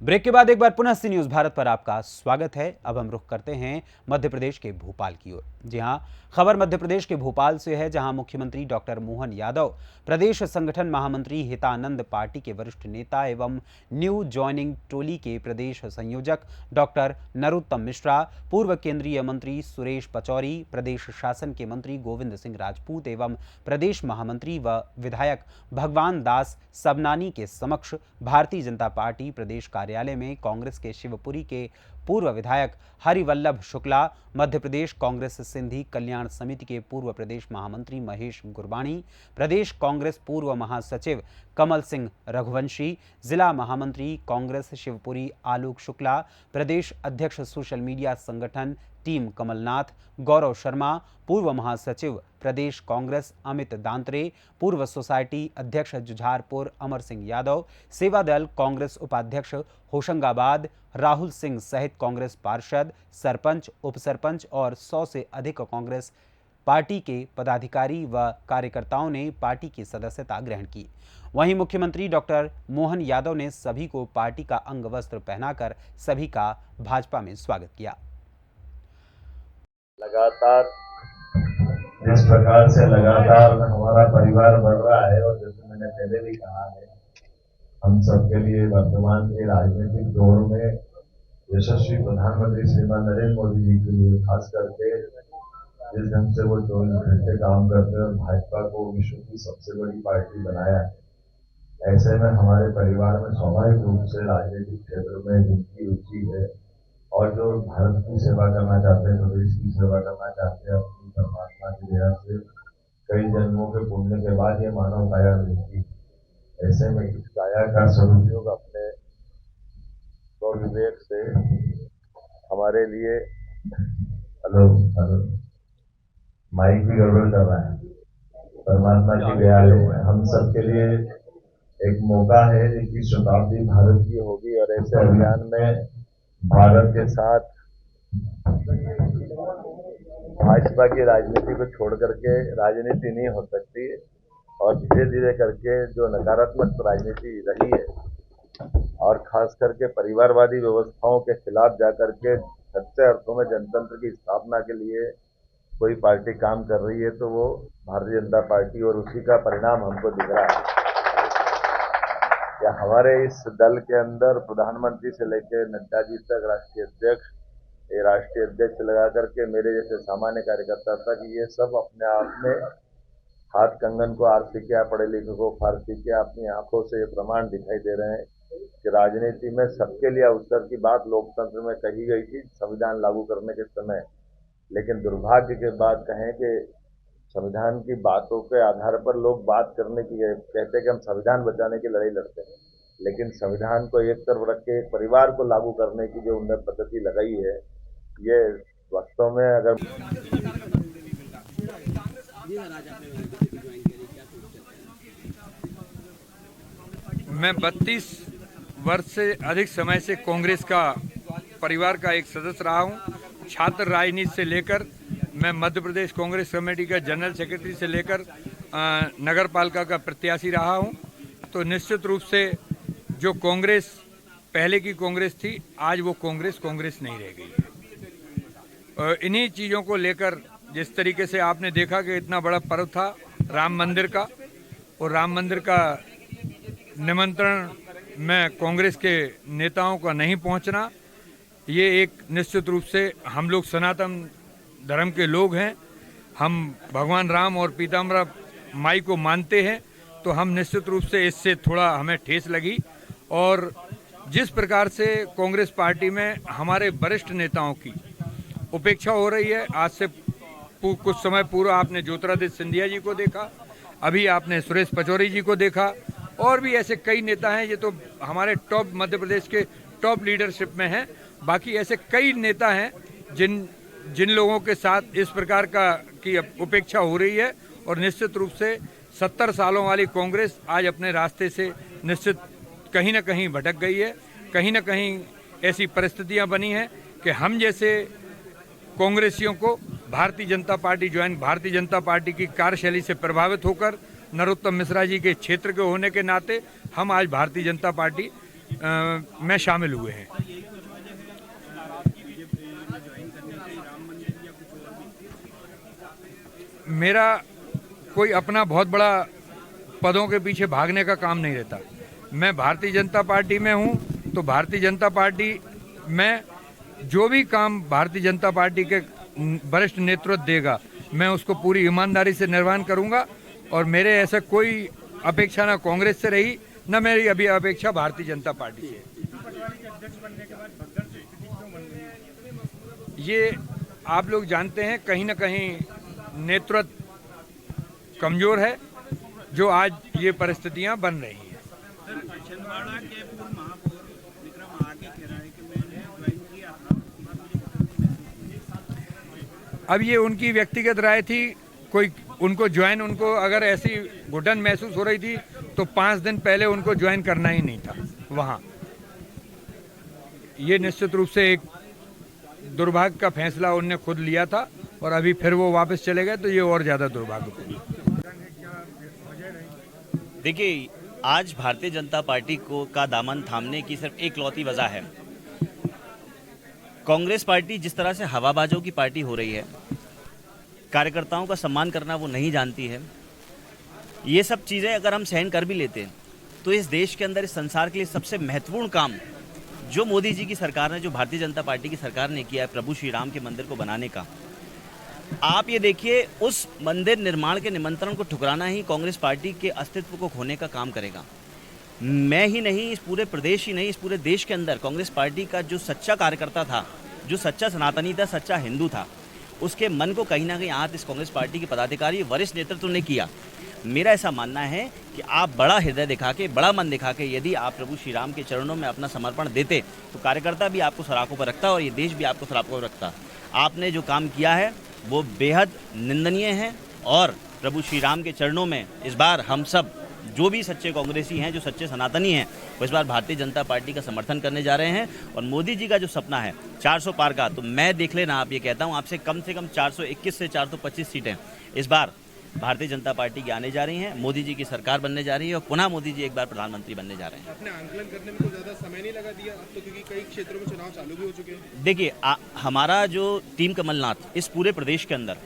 Break के बाद एक बार पुनः सी न्यूज भारत पर आपका स्वागत है। अब हम रुख करते हैं मध्य प्रदेश के भोपाल की ओर। जी हां, खबर मध्य प्रदेश के भोपाल से है, जहां मुख्यमंत्री डॉक्टर मोहन यादव, प्रदेश संगठन महामंत्री हितानंद पार्टी के वरिष्ठ नेता एवं न्यू जॉइनिंग टोली के प्रदेश संयोजक डॉक्टर नरोत्तम मिश्रा, पूर्व केंद्रीय मंत्री सुरेश पचौरी, प्रदेश शासन के मंत्री गोविंद सिंह राजपूत एवं प्रदेश महामंत्री व विधायक भगवान दास सबनानी के समक्ष भारतीय जनता पार्टी प्रदेश कार्यालय में कांग्रेस के शिवपुरी के पूर्व विधायक हरिवल्लभ शुक्ला, मध्य प्रदेश कांग्रेस सिंधी कल्याण समिति के पूर्व प्रदेश महामंत्री महेश गुरबाणी, प्रदेश कांग्रेस पूर्व महासचिव कमल सिंह रघुवंशी, जिला महामंत्री कांग्रेस शिवपुरी आलोक शुक्ला, प्रदेश अध्यक्ष सोशल मीडिया संगठन टीम कमलनाथ गौरव शर्मा, पूर्व महासचिव प्रदेश कांग्रेस अमित दांतरे, पूर्व सोसाइटी अध्यक्ष जुझारपुर अमर सिंह यादव, सेवा दल कांग्रेस उपाध्यक्ष होशंगाबाद राहुल सिंह सहित कांग्रेस पार्षद, सरपंच, उपसरपंच और 100 से अधिक कांग्रेस पार्टी के पदाधिकारी व कार्यकर्ताओं ने पार्टी की सदस्यता ग्रहण की। वहीं मुख्यमंत्री डॉक्टर मोहन यादव ने सभी को पार्टी का अंग वस्त्र पहनाकर सभी का भाजपा में स्वागत किया। लगातार जिस प्रकार से लगातार हमारा परिवार बढ़ रहा है, और जैसे मैंने पहले भी कहा है, हम सबके लिए वर्तमान के राजनीतिक दौर में यशस्वी प्रधानमंत्री श्रीमान नरेंद्र मोदी जी के लिए खास करके जिस ढंग से वो 24 घंटे काम करते हैं और भाजपा को विश्व की सबसे बड़ी पार्टी बनाया है, ऐसे में हमारे परिवार में स्वाभाविक रूप से राजनीतिक क्षेत्र में जिनकी रुचि है और जो भारत की सेवा करना चाहते हैं, प्रदेश की सेवा करना चाहते हैं, अपनी परमात्मा की दया से कई जन्मों के पुण्य के बाद ये मानव काया मिलती है। ऐसे में इस काया का सदुपयोग अपने विवेक से हमारे लिए हेलो माइक भी गड़बड़ कर रहा है, परमात्मा की दया है हम सबके लिए एक मौका है। 21 शताब्दी भारत की होगी और ऐसे अभियान में भारत के साथ भाजपा की राजनीति को छोड़ करके राजनीति नहीं हो सकती, और धीरे धीरे करके जो नकारात्मक राजनीति रही है और खास करके परिवारवादी व्यवस्थाओं के खिलाफ जाकर के सच्चे अर्थों में जनतंत्र की स्थापना के लिए कोई पार्टी काम कर रही है तो वो भारतीय जनता पार्टी, और उसी का परिणाम हमको दिख रहा है। या हमारे इस दल के अंदर प्रधानमंत्री से लेकर नड्डा जी तक राष्ट्रीय अध्यक्ष लगा करके मेरे जैसे सामान्य कार्यकर्ता तक, ये सब अपने आप में हाथ कंगन को आरती किया, पढ़े लिखे को फारसी किया, अपनी आंखों से ये प्रमाण दिखाई दे रहे हैं कि राजनीति में सबके लिए अवसर की बात लोकतंत्र में कही गई थी संविधान लागू करने के समय, लेकिन दुर्भाग्य के बात कहें कि संविधान की बातों के आधार पर लोग बात करने की कहते हैं कि हम संविधान बचाने की लड़ाई लड़ते हैं, लेकिन संविधान को एक तरफ रख के परिवार को लागू करने की जो उन्होंने पद्धति लगाई है, ये वास्तव में अगर मैं 32 वर्ष से अधिक समय से कांग्रेस का परिवार का एक सदस्य रहा हूं। छात्र राजनीति से लेकर मैं मध्य प्रदेश कांग्रेस कमेटी का जनरल सेक्रेटरी से लेकर नगर पालिका का प्रत्याशी रहा हूं। तो निश्चित रूप से जो कांग्रेस पहले की कांग्रेस थी, आज वो कांग्रेस नहीं रह गई है। इन्हीं चीज़ों को लेकर जिस तरीके से आपने देखा कि इतना बड़ा पर्व था राम मंदिर का, और राम मंदिर का निमंत्रण में कांग्रेस के नेताओं का नहीं पहुंचना, ये एक निश्चित रूप से हम लोग सनातन धर्म के लोग हैं, हम भगवान राम और पीताम्बर माई को मानते हैं, तो हम निश्चित रूप से इससे थोड़ा हमें ठेस लगी। और जिस प्रकार से कांग्रेस पार्टी में हमारे वरिष्ठ नेताओं की उपेक्षा हो रही है, आज से कुछ समय पूर्व आपने ज्योतिरादित्य सिंधिया जी को देखा, अभी आपने सुरेश पचौरी जी को देखा, और भी ऐसे कई नेता हैं, ये तो हमारे टॉप मध्य प्रदेश के टॉप लीडरशिप में हैं। बाकी ऐसे कई नेता हैं जिन लोगों के साथ इस प्रकार की उपेक्षा हो रही है, और निश्चित रूप से 70 सालों वाली कांग्रेस आज अपने रास्ते से निश्चित कहीं ना कहीं भटक गई है। कहीं ना कहीं ऐसी परिस्थितियां बनी हैं कि हम जैसे कांग्रेसियों को भारतीय जनता पार्टी की कार्यशैली से प्रभावित होकर नरोत्तम मिश्रा जी के क्षेत्र के होने के नाते हम आज भारतीय जनता पार्टी में शामिल हुए हैं। मेरा कोई अपना बहुत बड़ा पदों के पीछे भागने का काम नहीं रहता। मैं भारतीय जनता पार्टी में हूं, तो भारतीय जनता पार्टी में जो भी काम भारतीय जनता पार्टी के वरिष्ठ नेतृत्व देगा, मैं उसको पूरी ईमानदारी से निर्वहन करूंगा। और मेरे ऐसे कोई अपेक्षा ना कांग्रेस से रही, न मेरी अभी अपेक्षा भारतीय जनता पार्टी से। ये आप लोग जानते हैं, कहीं ना कहीं नेतृत्व कमजोर है, जो आज ये परिस्थितियां बन रही हैं। छिंदवाड़ा के पूर्व महापौर विक्रम आगे कह रहा है कि मैंने ज्वाइन किया था, अब ये उनकी व्यक्तिगत राय थी। कोई उनको ज्वाइन, उनको अगर ऐसी घुटन महसूस हो रही थी तो 5 दिन पहले उनको ज्वाइन करना ही नहीं था वहाँ। ये निश्चित रूप से एक दुर्भाग्य का फैसला उनने खुद लिया था, और अभी फिर वो वापस चले गए, तो ये और ज़्यादा दुर्भाग्यपूर्ण। देखिए, आज भारतीय जनता पार्टी को का दामन थामने की सिर्फ एक लौती वजह है। कांग्रेस पार्टी जिस तरह से हवाबाजों की पार्टी हो रही है, कार्यकर्ताओं का सम्मान करना वो नहीं जानती है। ये सब चीज़ें अगर हम सहन कर भी लेते हैं, तो इस देश के अंदर, इस संसार के लिए सबसे महत्वपूर्ण काम जो मोदी जी की सरकार ने, जो भारतीय जनता पार्टी की सरकार ने किया है, प्रभु श्री राम के मंदिर को बनाने का, आप ये देखिए, उस मंदिर निर्माण के निमंत्रण को ठुकराना ही कांग्रेस पार्टी के अस्तित्व को खोने का काम करेगा। मैं ही नहीं, इस पूरे प्रदेश ही नहीं, इस पूरे देश के अंदर कांग्रेस पार्टी का जो सच्चा कार्यकर्ता था, जो सच्चा सनातनी था, सच्चा हिंदू था, उसके मन को कहीं ना कहीं आज इस कांग्रेस पार्टी के पदाधिकारी, वरिष्ठ नेतृत्व ने किया। मेरा ऐसा मानना है कि आप बड़ा हृदय दिखा के, बड़ा मन दिखा के यदि आप प्रभु श्री राम के चरणों में अपना समर्पण देते, तो कार्यकर्ता भी आपको सराखों पर रखता और ये देश भी आपको सराखों पर रखता। आपने जो काम किया है वो बेहद निंदनीय है, और प्रभु श्री राम के चरणों में इस बार हम सब जो भी सच्चे कांग्रेसी हैं, जो सच्चे सनातनी हैं, वो इस बार भारतीय जनता पार्टी का समर्थन करने जा रहे हैं। और मोदी जी का जो सपना है 400 पार का, तो मैं देख लेना, आप ये कहता हूँ आपसे, कम से कम 421 से 425 सीटें इस बार भारतीय जनता पार्टी की आने जा रही हैं। मोदी जी की सरकार बनने जा रही है और पुनः मोदी जी एक बार प्रधानमंत्री बनने जा रहे हैं। आपने आंकलन करने में तो ज़्यादा समय नहीं लगा दिया अब तो, क्योंकि कई क्षेत्रों में चुनाव चालू भी हो चुके हैं। देखिए, हमारा जो टीम कमलनाथ इस पूरे प्रदेश के अंदर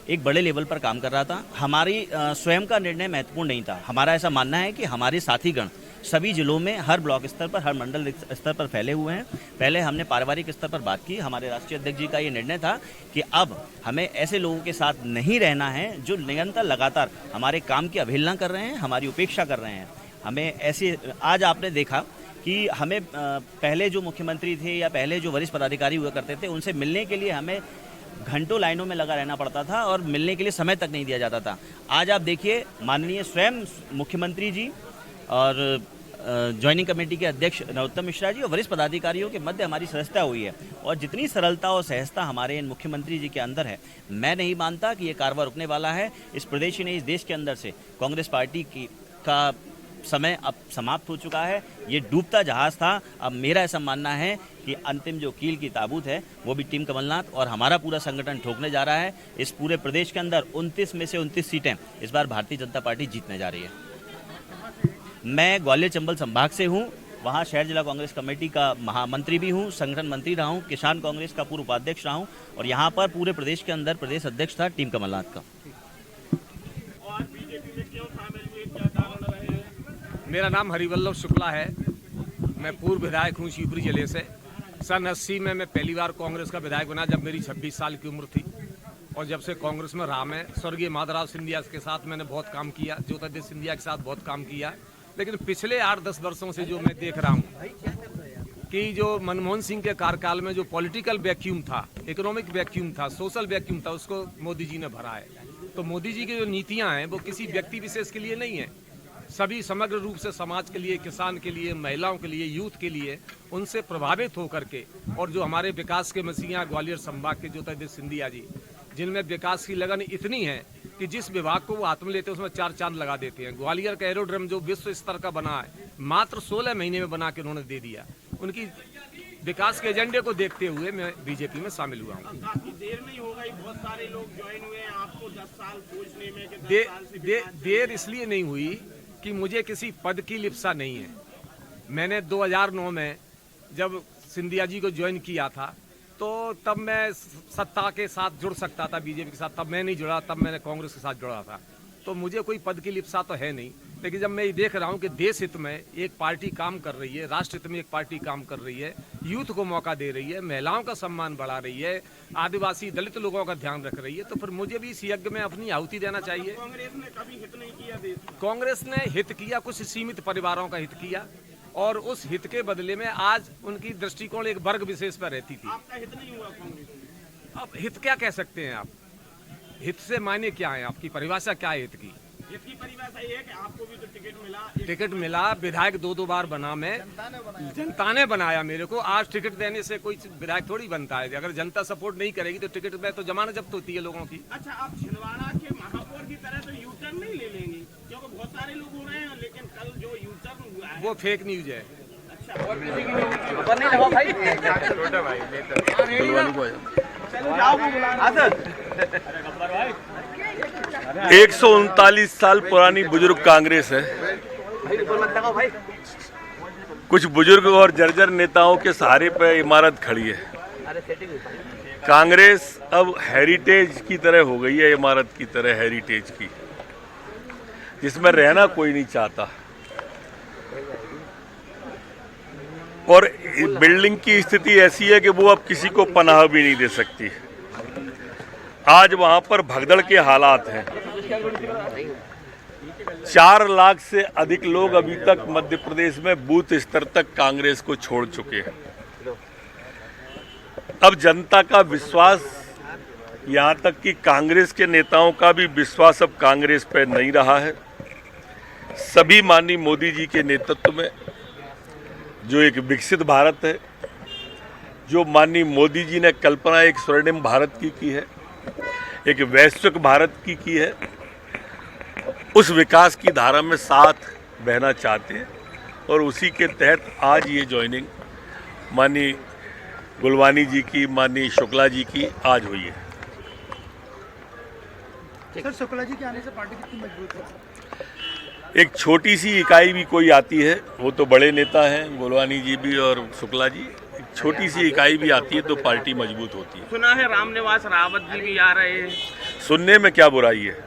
एक बड़े लेवल पर काम कर रहा था। हमारी स्वयं का निर्णय महत्वपूर्ण नहीं था। हमारा ऐसा मानना है कि हमारे साथीगण सभी जिलों में, हर ब्लॉक स्तर पर, हर मंडल स्तर पर फैले हुए हैं। पहले हमने पारिवारिक स्तर पर बात की। हमारे राष्ट्रीय अध्यक्ष जी का ये निर्णय था कि अब हमें ऐसे लोगों के साथ नहीं रहना है जो निरंतर लगातार हमारे काम की अवहेलना कर रहे हैं, हमारी उपेक्षा कर रहे हैं। हमें ऐसे, आज आपने देखा कि हमें पहले जो मुख्यमंत्री थे या पहले जो वरिष्ठ पदाधिकारी हुआ करते थे, उनसे मिलने के लिए हमें घंटों लाइनों में लगा रहना पड़ता था और मिलने के लिए समय तक नहीं दिया जाता था। आज आप देखिए, माननीय स्वयं मुख्यमंत्री जी और ज्वाइनिंग कमेटी के अध्यक्ष नरोत्तम मिश्रा जी और वरिष्ठ पदाधिकारियों के मध्य हमारी सदस्यता हुई है। और जितनी सरलता और सहजता हमारे इन मुख्यमंत्री जी के अंदर है, मैं नहीं मानता कि ये कारवां रुकने वाला है। इस प्रदेश ही नहीं, इस देश के अंदर से कांग्रेस पार्टी का समय अब समाप्त हो चुका है। ये डूबता जहाज था। अब मेरा ऐसा मानना है कि अंतिम जो कील की ताबूत है वो भी टीम कमलनाथ और हमारा पूरा संगठन ठोकने जा रहा है। इस पूरे प्रदेश के अंदर 29 में से 29 सीटें इस बार भारतीय जनता पार्टी जीतने जा रही है। मैं ग्वालियर चंबल संभाग से हूँ, वहाँ शहर जिला कांग्रेस कमेटी का महामंत्री भी हूँ, संगठन मंत्री रहा हूँ, किसान कांग्रेस का पूर्व उपाध्यक्ष रहा हूँ और यहाँ पर पूरे प्रदेश के अंदर प्रदेश अध्यक्ष था टीम कमलनाथ का। मेरा नाम हरिवल्लभ शुक्ला है। मैं पूर्व विधायक हूँ शिवपुरी जिले से। सन 80 में मैं पहली बार कांग्रेस का विधायक बना जब मेरी 26 साल की उम्र थी, और जब से कांग्रेस में रहा मैं। स्वर्गीय माधवराव सिंधिया के साथ मैंने बहुत काम किया, ज्योतिरादित्य सिंधिया के साथ बहुत काम किया। लेकिन पिछले 8-10 वर्षों से जो मैं देख रहा हूँ कि जो मनमोहन सिंह के कार्यकाल में जो पॉलिटिकल वैक्यूम था, इकोनॉमिक वैक्यूम था, सोशल वैक्यूम था, उसको मोदी जी ने भरा है। तो मोदी जी की जो नीतियाँ हैं वो किसी व्यक्ति विशेष के लिए नहीं है, सभी समग्र रूप से समाज के लिए, किसान के लिए, महिलाओं के लिए, यूथ के लिए, उनसे प्रभावित होकर के। और जो हमारे विकास के मसीहा ग्वालियर संभाग के ज्योतिरादित्य सिंधिया जी, जिनमें विकास की लगन इतनी है कि जिस विभाग को वो हाथ में लेते हैं उसमें 4 चांद लगा देते हैं। ग्वालियर का एरोड्रम जो विश्व स्तर का बना है, मात्र 16 महीने में बना के उन्होंने दे दिया। उनकी विकास के एजेंडे को देखते हुए मैं बीजेपी में शामिल हुआ हूँ। देर नहीं होगा, बहुत सारे लोग ज्वाइन हुए हैं, आपको 10 साल पूछने में कि देर इसलिए नहीं हुई कि मुझे किसी पद की लिप्सा नहीं है। मैंने 2009 में जब सिंधिया जी को ज्वाइन किया था तो तब मैं सत्ता के साथ जुड़ सकता था, बीजेपी के साथ। तब मैं नहीं जुड़ा, तब मैंने कांग्रेस के साथ जुड़ा था। तो मुझे कोई पद की लिप्सा तो है नहीं, लेकिन जब मैं ये देख रहा हूँ कि देश हित में एक पार्टी काम कर रही है, राष्ट्र हित में एक पार्टी काम कर रही है, यूथ को मौका दे रही है, महिलाओं का सम्मान बढ़ा रही है, आदिवासी दलित लोगों का ध्यान रख रही है, तो फिर मुझे भी इस यज्ञ में अपनी आहुति देना चाहिए। कांग्रेस ने कभी हित नहीं किया देश में। कांग्रेस ने हित किया, कुछ सीमित परिवारों का हित किया, और उस हित के बदले में आज उनकी दृष्टिकोण एक वर्ग विशेष पर रहती थी। आपका हित नहीं हुआ कांग्रेस में। अब हित क्या कह सकते हैं आप? हित से मायने क्या है? आपकी परिभाषा क्या है हित की? हित की परिभाषा ये है कि आपको भी तो टिकट मिला। टिकट मिला, विधायक 2-2 बार बना मैं, जनता ने बनाया मेरे को। आज टिकट देने से कोई विधायक थोड़ी बनता है। अगर जनता सपोर्ट नहीं करेगी तो टिकट में तो जमानत जब्त होती है लोगों की। अच्छा, आप छिंदवाड़ा के महापौर की तरह तो यू टर्न नहीं ले लेंगे, क्योंकि बहुत सारे लोग हो रहे हैं, लेकिन कल जो यू टर्न हुआ है वो फेक न्यूज है। अच्छा, और किसी की नहीं। 139 साल पुरानी बुजुर्ग कांग्रेस है। कुछ बुजुर्ग और जर्जर नेताओं के सहारे पर इमारत खड़ी है। कांग्रेस अब हेरिटेज की तरह हो गई है, इमारत की तरह हेरिटेज की, जिसमें रहना कोई नहीं चाहता। और बिल्डिंग की स्थिति ऐसी है कि वो अब किसी को पनाह भी नहीं दे सकती। आज वहां पर भगदड़ के हालात हैं। 4 लाख से अधिक लोग अभी तक मध्य प्रदेश में बूथ स्तर तक कांग्रेस को छोड़ चुके हैं। अब जनता का विश्वास, यहां तक कि कांग्रेस के नेताओं का भी विश्वास अब कांग्रेस पर नहीं रहा है। सभी माननीय मोदी जी के नेतृत्व में जो एक विकसित भारत है, जो माननीय मोदी जी ने कल्पना एक स्वर्णिम भारत की है, एक वैश्विक भारत की है, उस विकास की धारा में साथ बहना चाहते हैं। और उसी के तहत आज ये ज्वाइनिंग माननीय गुलवानी जी की, माननीय शुक्ला जी की आज हुई है। सर, शुक्ला जी के आने से पार्टी कितनी मजबूत है? एक छोटी सी इकाई भी कोई आती है, वो तो बड़े नेता हैं, गुलवानी जी भी और शुक्ला जी, एक छोटी सी इकाई भी आती है तो पार्टी मजबूत होती है। सुना है रामनिवास रावत जी भी आ रहे हैं। सुनने में क्या बुराई है?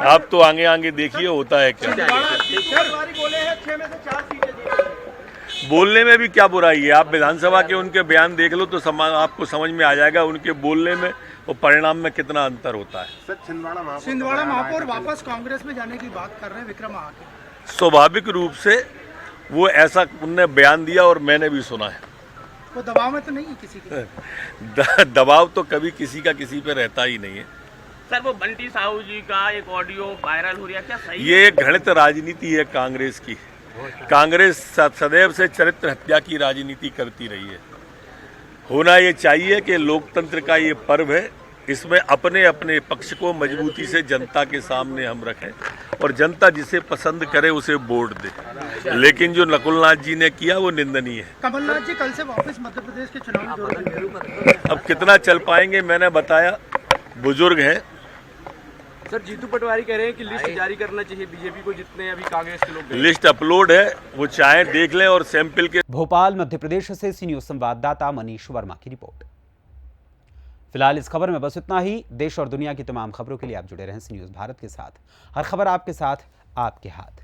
आप तो आगे आगे देखिए होता है क्या। बोले हैं 6 में से 4 सीटें। बोलने में भी क्या बुराई है? आप विधानसभा के उनके बयान देख लो तो आपको समझ में आ जाएगा उनके बोलने में और परिणाम में कितना अंतर होता है। सर, छिंदवाड़ा महापौर वापस कांग्रेस में जाने की बात कर रहे हैं विक्रम महाके। स्वाभाविक रूप से वो ऐसा उनने बयान दिया और मैंने भी सुना है। वो दबाव में तो नहीं है किसी के? दबाव तो कभी किसी का किसी पे रहता ही नहीं है। सर, वो बंटी साहू जी का एक ऑडियो वायरल हो रहा है, क्या सही? ये एक घृणित राजनीति है कांग्रेस की। कांग्रेस सदैव से चरित्र हत्या की राजनीति करती रही है। होना ये चाहिए कि लोकतंत्र का ये पर्व है, इसमें अपने अपने पक्ष को मजबूती से जनता के सामने हम रखें और जनता जिसे पसंद करे उसे वोट दे। लेकिन जो नकुलनाथ जी ने किया वो निंदनीय है। कमलनाथ जी कल से वापस मध्य प्रदेश के चुनाव जोड़ेंगे। अब कितना चल पाएंगे, मैंने बताया बुजुर्ग हैं। सर, जीतू पटवारी कह रहे हैं कि लिस्ट जारी करना चाहिए बीजेपी को, जितने अभी कांग्रेस के लोग। लिस्ट अपलोड है, वो चाहे देख लें और सैंपल के। भोपाल मध्य प्रदेश से सी न्यूज संवाददाता मनीष वर्मा की रिपोर्ट। फिलहाल इस खबर में बस इतना ही। देश और दुनिया की तमाम खबरों के लिए आप जुड़े रहें सी न्यूज भारत के साथ। हर खबर आपके साथ, आपके हाथ।